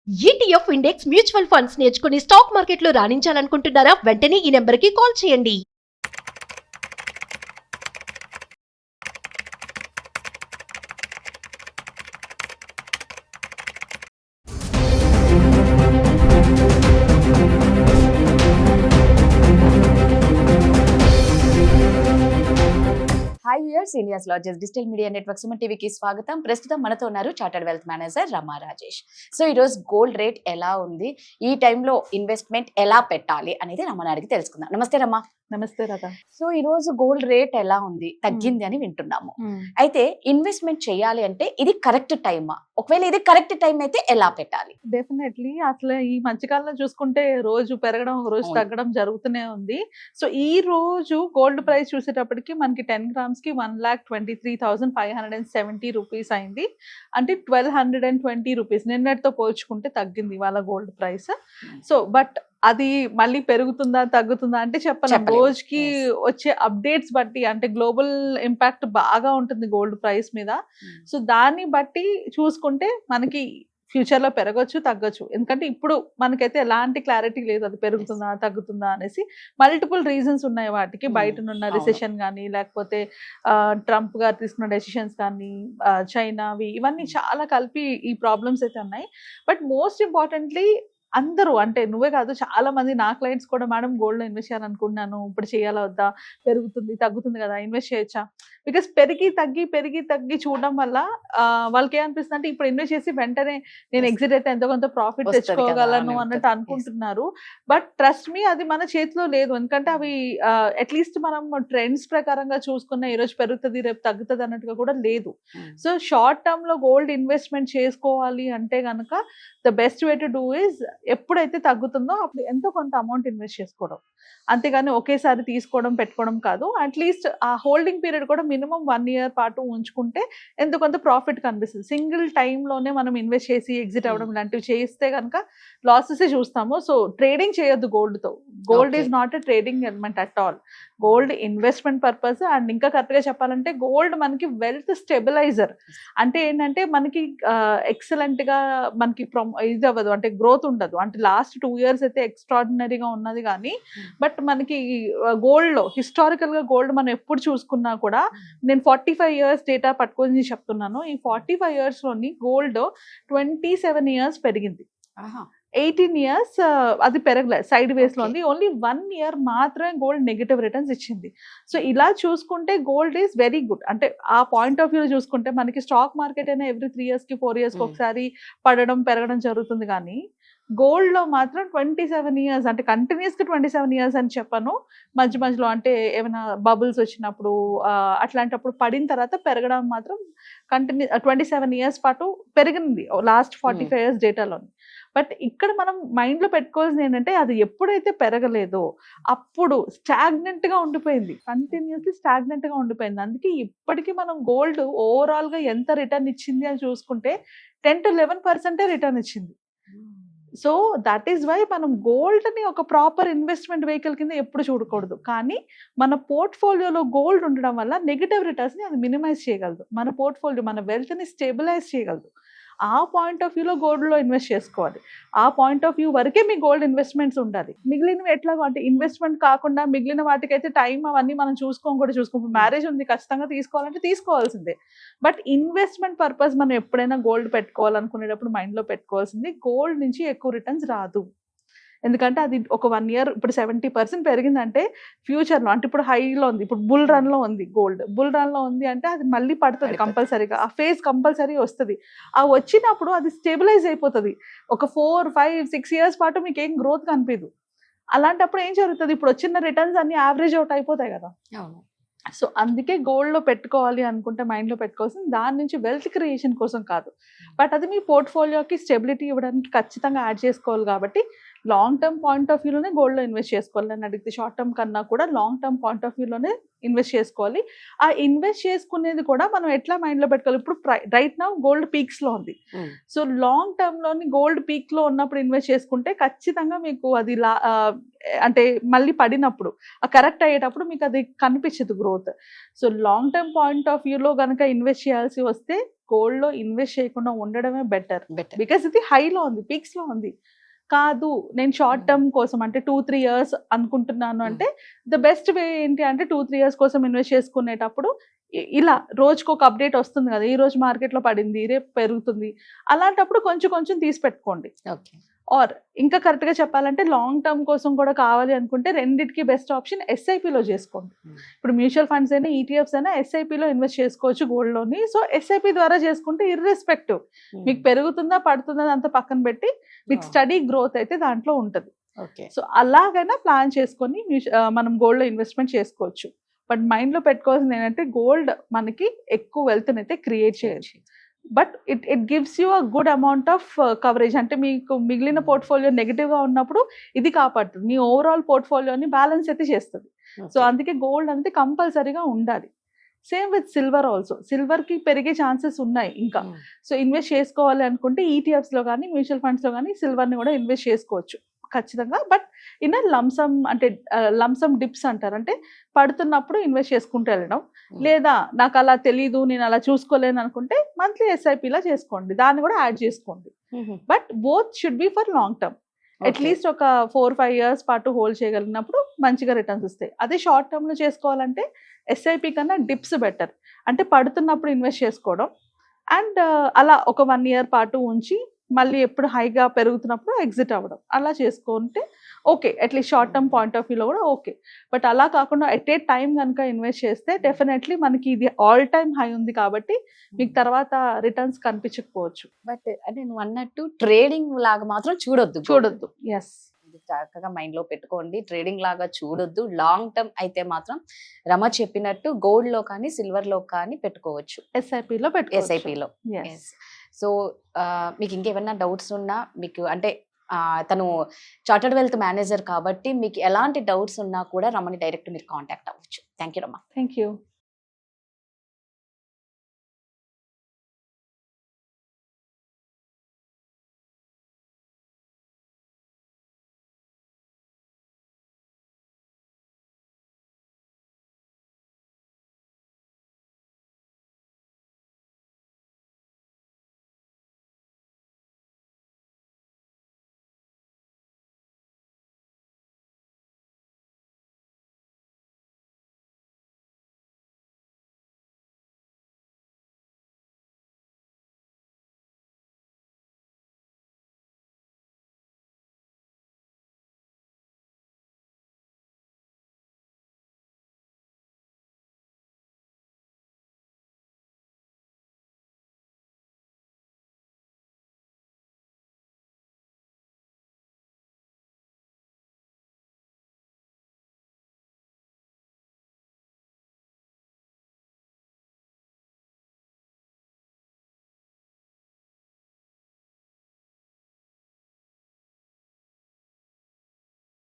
ETF index mutual funds నేర్చుకుని stock మార్కెట్లో రాణించాలనుకుంటున్నారా? వెంటనే ఈ నెంబర్కి కాల్ చేయండి. Hi viewers, India's largest digital media network Suman టీవీకి స్వాగతం. ప్రస్తుతం మనతో ఉన్నారు చార్టర్డ్ వెల్త్ మేనేజర్ రమా రాజేష్. సో ఈరోజు గోల్డ్ రేట్ ఎలా ఉంది, ఈ టైంలో ఇన్వెస్ట్మెంట్ ఎలా పెట్టాలి అనేది రమణ అడిగి తెలుసుకుందాం. నమస్తే రమా. నమస్తే రాధా. సో ఈ రోజు గోల్డ్ రేట్ ఎలా ఉంది, తగ్గింది అని వింటున్నాము. అయితే ఇన్వెస్ట్మెంట్ చేయాలి అంటే ఇది కరెక్ట్ టైమా? ఒకవేళ ఇది కరెక్ట్ టైం అయితే ఎలా పెట్టాలి? డెఫినెట్లీ అసలు ఈ మధ్యకాలంలో చూసుకుంటే రోజు పెరగడం ఒక రోజు తగ్గడం జరుగుతూనే ఉంది. సో ఈ రోజు గోల్డ్ ప్రైస్ చూసేటప్పటికి మనకి 10 grams కి 1,23,570 రూపీస్ అయింది. అంటే 1,220 రూపీస్ నిన్నటితో పోల్చుకుంటే తగ్గింది ఇవాళ గోల్డ్ ప్రైస్. సో బట్ అది మళ్ళీ పెరుగుతుందా తగ్గుతుందా అంటే చెప్పలేం. రోజుకి వచ్చే అప్డేట్స్ బట్టి, అంటే గ్లోబల్ ఇంపాక్ట్ బాగా ఉంటుంది గోల్డ్ ప్రైస్ మీద. సో దాన్ని బట్టి చూసుకుంటే మనకి ఫ్యూచర్ లో పెరగచ్చు తగ్గచ్చు. ఎందుకంటే ఇప్పుడు మనకైతే ఎలాంటి క్లారిటీ లేదు అది పెరుగుతుందా తగ్గుతుందా అనేసి. మల్టిపుల్ రీజన్స్ ఉన్నాయి వాటికి. బయటనున్న రిసెషన్ కానీ, లేకపోతే ట్రంప్ గారు తీసుకున్న డెసిషన్స్ కానీ, చైనావి, ఇవన్నీ చాలా కలిపి ఈ ప్రాబ్లమ్స్ అయితే ఉన్నాయి. బట్ మోస్ట్ ఇంపార్టెంట్లీ అందరూ, అంటే నువ్వే కాదు, చాలా మంది నా క్లయింట్స్ కూడా, మేడం గోల్డ్ లో ఇన్వెస్ట్ చేయాలనుకుంటున్నాను, ఇప్పుడు చేయాలా వద్దా, పెరుగుతుంది తగ్గుతుంది కదా, ఇన్వెస్ట్ చేయొచ్చా? బికాస్ పెరిగి తగ్గి చూడడం వల్ల వాళ్ళకి ఏమనిపిస్తుంది అంటే ఇప్పుడు ఇన్వెస్ట్ చేసి వెంటనే నేను ఎగ్జిట్ అయితే ఎంతో కొంత ప్రాఫిట్ తెచ్చుకోగలను అన్నట్టు అనుకుంటున్నారు. బట్ ట్రస్ట్ మీ, అది మన చేతిలో లేదు. ఎందుకంటే అవి అట్లీస్ట్ మనం ట్రెండ్స్ ప్రకారంగా చూసుకున్న ఈరోజు పెరుగుతుంది రేపు తగ్గుతుంది అన్నట్టుగా కూడా లేదు. సో షార్ట్ టర్మ్ లో గోల్డ్ ఇన్వెస్ట్మెంట్ చేసుకోవాలి అంటే కనుక the best way to do is, ఎప్పుడైతే తగ్గుతుందో అప్పుడు ఎంతో కొంత అమౌంట్ ఇన్వెస్ట్ చేసుకోవడం, అంతేగాని ఒకేసారి తీసుకోవడం పెట్టుకోవడం కాదు. అట్లీస్ట్ ఆ హోల్డింగ్ పీరియడ్ కూడా మినిమం 1 year పాటు ఉంచుకుంటే ఎంతో కొంత ప్రాఫిట్ కనిపిస్తుంది. సింగిల్ టైంలోనే మనం ఇన్వెస్ట్ చేసి ఎగ్జిట్ అవ్వడం లాంటివి చేస్తే కనుక లాసెస్ చూస్తాము. సో ట్రేడింగ్ చేయొద్దు గోల్డ్తో. Gold is not a trading element at all. Gold investment purpose. And ఇంకా కరెక్ట్గా చెప్పాలంటే గోల్డ్ మనకి వెల్త్ స్టెబిలైజర్. అంటే ఏంటంటే మనకి ఎక్సలెంట్గా మనకి ఇది అవ్వదు, అంటే గ్రోత్ ఉండదు. అంటే లాస్ట్ 2 years అయితే ఎక్స్ట్రాడినరీగా ఉన్నది కానీ, బట్ మనకి గోల్డ్లో హిస్టారికల్గా గోల్డ్ మనం ఎప్పుడు చూసుకున్నా కూడా, నేను 45 years డేటా పట్టుకొని చెప్తున్నాను, ఈ 45 yearsలోని గోల్డ్ 27 years పెరిగింది. 18 years అది పెరగలేదు, సైడ్ వేస్లో ఉంది. ఓన్లీ 1 year మాత్రమే గోల్డ్ నెగిటివ్ రిటర్న్స్ ఇచ్చింది. సో ఇలా చూసుకుంటే గోల్డ్ ఈజ్ వెరీ గుడ్. అంటే ఆ పాయింట్ ఆఫ్ వ్యూ చూసుకుంటే మనకి స్టాక్ మార్కెట్ అయినా ఎవ్రీ 3 years కి 4 years కి ఒకసారి పడడం పెరగడం జరుగుతుంది. కానీ గోల్డ్ లో మాత్రం 27 years, అంటే కంటిన్యూస్ గా 27 years అని చెప్పను, మధ్యలో అంటే ఏమైనా బబుల్స్ వచ్చినప్పుడు అట్లాంటప్పుడు పడిన తర్వాత పెరగడం మాత్రం 27 years పాటు పెరిగింది లాస్ట్ 45 years డేటాలో. బట్ ఇక్కడ మనం మైండ్ లో పెట్టుకోవాల్సింది ఏంటంటే, అది ఎప్పుడైతే పెరగలేదో అప్పుడు స్టాగ్నెంట్ గా ఉండిపోయింది, కంటిన్యూస్లీ స్టాగ్నెంట్ గా ఉండిపోయింది. అందుకే ఇప్పటికీ మనం గోల్డ్ ఓవరాల్ గా ఎంత రిటర్న్ ఇచ్చింది అని చూసుకుంటే 10 to 11% రిటర్న్ ఇచ్చింది. సో దట్ ఈస్ వై మనం గోల్డ్ని ఒక ప్రాపర్ ఇన్వెస్ట్మెంట్ వెహికల్ కింద ఎప్పుడు చూడకూడదు. కానీ మన పోర్ట్ఫోలియోలో గోల్డ్ ఉండడం వల్ల నెగిటివ్ రిటర్న్స్ని అది మినిమైజ్ చేయగలదు. మన పోర్ట్ఫోలియో, మన వెల్త్ని స్టెబిలైజ్ చేయగలదు. ఆ పాయింట్ ఆఫ్ వ్యూలో గోల్డ్లో ఇన్వెస్ట్ చేసుకోవాలి. ఆ పాయింట్ ఆఫ్ వ్యూ వరకే మీ గోల్డ్ ఇన్వెస్ట్మెంట్స్ ఉండాలి. మిగిలినవి ఎట్లాగో, అంటే ఇన్వెస్ట్మెంట్ కాకుండా మిగిలిన వాటికైతే టైం అవన్నీ మనం చూసుకో. మ్యారేజ్ ఉంది, ఖచ్చితంగా తీసుకోవాలంటే తీసుకోవాల్సిందే. బట్ ఇన్వెస్ట్మెంట్ పర్పస్ మనం ఎప్పుడైనా గోల్డ్ పెట్టుకోవాలనుకునేటప్పుడు మైండ్లో పెట్టుకోవాల్సింది, గోల్డ్ నుంచి ఎక్కువ రిటర్న్స్ రాదు. ఎందుకంటే అది ఒక 1 year ఇప్పుడు 70% పెరిగిందంటే ఫ్యూచర్లో, అంటే ఇప్పుడు హైలో ఉంది, ఇప్పుడు బుల్ రన్లో ఉంది, గోల్డ్ బుల్ రన్లో ఉంది అంటే అది మళ్ళీ పడుతుంది కంపల్సరీగా. ఆ ఫేజ్ కంపల్సరీ వస్తుంది. ఆ వచ్చినప్పుడు అది స్టెబిలైజ్ అయిపోతుంది. ఒక 4, 5, 6 years పాటు మీకు ఏం గ్రోత్ కనిపించదు. అలాంటప్పుడు ఏం జరుగుతుంది, ఇప్పుడు వచ్చిన రిటర్న్స్ అన్ని యావరేజ్ అవుట్ అయిపోతాయి కదా. సో అందుకే గోల్డ్లో పెట్టుకోవాలి అనుకుంటే మైండ్లో పెట్టుకోవాల్సింది దాని నుంచి వెల్త్ క్రియేషన్ కోసం కాదు, బట్ అది మీ పోర్ట్ఫోలియోకి స్టెబిలిటీ ఇవ్వడానికి ఖచ్చితంగా యాడ్ చేసుకోవాలి. కాబట్టి లాంగ్ టర్మ్ పాయింట్ ఆఫ్ వ్యూలోనే గోల్డ్లో ఇన్వెస్ట్ చేసుకోవాలి అని అడిగితే, షార్ట్ టర్మ్ కన్నా కూడా లాంగ్ టర్మ్ పాయింట్ ఆఫ్ వ్యూలోనే ఇన్వెస్ట్ చేసుకోవాలి. ఆ ఇన్వెస్ట్ చేసుకునేది కూడా మనం ఎట్లా మైండ్లో పెట్టుకోవాలి, ఇప్పుడు రైట్ నౌ గోల్డ్ పీక్స్లో ఉంది. సో లాంగ్ టర్మ్లోని గోల్డ్ పీక్లో ఉన్నప్పుడు ఇన్వెస్ట్ చేసుకుంటే ఖచ్చితంగా మీకు అది అంటే మళ్ళీ పడినప్పుడు కరెక్ట్ అయ్యేటప్పుడు మీకు అది కనిపించదు growth. So long term point of వ్యూలో కనుక ఇన్వెస్ట్ చేయాల్సి వస్తే గోల్డ్ లో ఇన్వెస్ట్ చేయకుండా ఉండడమే బెటర్. బెటర్. బికాస్ ఇది హైలో ఉంది, పీక్స్ లో ఉంది. కాదు నేను షార్ట్ టర్మ్ కోసం అంటే 2-3 years అనుకుంటున్నాను అంటే ద బెస్ట్ వే ఏంటి అంటే 2-3 years కోసం ఇన్వెస్ట్ చేసుకునేటప్పుడు ఇలా రోజుకు ఒక అప్డేట్ వస్తుంది కదా, ఈ రోజు మార్కెట్ లో పడింది, రేపు పెరుగుతుంది, అలాంటప్పుడు కొంచెం కొంచెం తీసి పెట్టుకోండి. ఓకే. ఆర్ ఇంకా కరెక్ట్ గా చెప్పాలంటే లాంగ్ టర్మ్ కోసం కూడా కావాలి అనుకుంటే రెండిటికి బెస్ట్ ఆప్షన్ ఎస్ఐపిలో చేసుకోండి. ఇప్పుడు మ్యూచువల్ ఫండ్స్ అయినా ఈటీఎఫ్స్ అయినా ఎస్ఐపిలో ఇన్వెస్ట్ చేసుకోవచ్చు గోల్డ్ లోని. సో ఎస్ఐపి ద్వారా చేసుకుంటే ఇర్రెస్పెక్టివ్ మీకు పెరుగుతుందా పడుతుందా అంత పక్కన పెట్టి మీకు స్టడీ గ్రోత్ అయితే దాంట్లో ఉంటుంది. ఓకే. సో అలాగైనా ప్లాన్ చేసుకొని మనం గోల్డ్ లో ఇన్వెస్ట్మెంట్ చేసుకోవచ్చు. బట్ మైండ్ లో పెట్టుకోవాల్సింది ఏంటంటే గోల్డ్ మనకి ఎక్కువ వెల్త్ అయితే క్రియేట్ చేయొచ్చు, but it gives you a good amount of coverage. అంటే మీకు మిగిలిన పోర్ట్ఫోలియో నెగిటివ్ గా ఉన్నప్పుడు ఇది కాపాడుతుంది, మీ ఓవరాల్ పోర్ట్ఫోలియోని బ్యాలెన్స్ అయితే చేస్తుంది. సో అందుకే గోల్డ్ అనేది కంపల్సరీగా ఉండాలి. Same with silver also, silver కి పెరిగే ఛాన్సెస్ ఉన్నాయి ఇంకా. సో ఇన్వెస్ట్ చేసుకోవాలి అనుకుంటే ఈటీఎఫ్స్ లో కానీ మ్యూచువల్ ఫండ్స్ లో కానీ సిల్వర్ ని కూడా ఇన్వెస్ట్ చేసుకోవచ్చు ఖచ్చితంగా. బట్ ఇన్ లంసమ్ అంటే లంసమ్ డిప్స్ అంటారు, అంటే పడుతున్నప్పుడు ఇన్వెస్ట్ చేసుకుంటూ వెళ్ళడం. లేదా నాకు అలా తెలీదు, నేను అలా చూసుకోలేను అనుకుంటే మంత్లీ ఎస్ఐపిలా చేసుకోండి, దాన్ని కూడా యాడ్ చేసుకోండి. But both should be for long term. At least ఒక 4-5 years పాటు హోల్డ్ చేయగలిగినప్పుడు మంచిగా రిటర్న్స్ వస్తాయి. అదే షార్ట్ టర్మ్ లో చేసుకోవాలంటే ఎస్ఐపి కన్నా డిప్స్ బెటర్. అంటే పడుతున్నప్పుడు ఇన్వెస్ట్ చేసుకోవడం అండ్ అలా ఒక 1 year పాటు ఉంచి మళ్ళీ ఎప్పుడు హైగా పెరుగుతున్నప్పుడు ఎగ్జిట్ అవ్వడం, అలా చేసుకుంటే okay. At least short term point of వ్యూలో కూడా ఓకే. బట్ అలా కాకుండా ఎట్ ఏ టైం కనుక ఇన్వెస్ట్ చేస్తే డెఫినెట్లీ మనకి ఇది ఆల్ టైమ్ హై ఉంది కాబట్టి మీకు తర్వాత రిటర్న్స్ కనిపించకపోవచ్చు. బట్ అంటే నువ్వు అన్నట్టు ట్రేడింగ్ లాగా మాత్రం చూడొద్దు. ఎస్, చక్కగా మైండ్ లో పెట్టుకోండి. ట్రేడింగ్ లాగా చూడొద్దు. లాంగ్ టర్మ్ అయితే మాత్రం రమ చెప్పినట్టు గోల్డ్ లో కానీ సిల్వర్ లో కానీ పెట్టుకోవచ్చు, ఎస్ఐపిలో ఎస్ఐపిలో. సో మీకు ఇంకేమైనా డౌట్స్ ఉన్నా మీకు అంటే తను చార్టర్డ్ వెల్త్ మేనేజర్ కాబట్టి మీకు ఎలాంటి డౌట్స్ ఉన్నా కూడా రమని డైరెక్ట్ మీరు కాంటాక్ట్ అవ్వచ్చు. Thank you Rama. Thank you.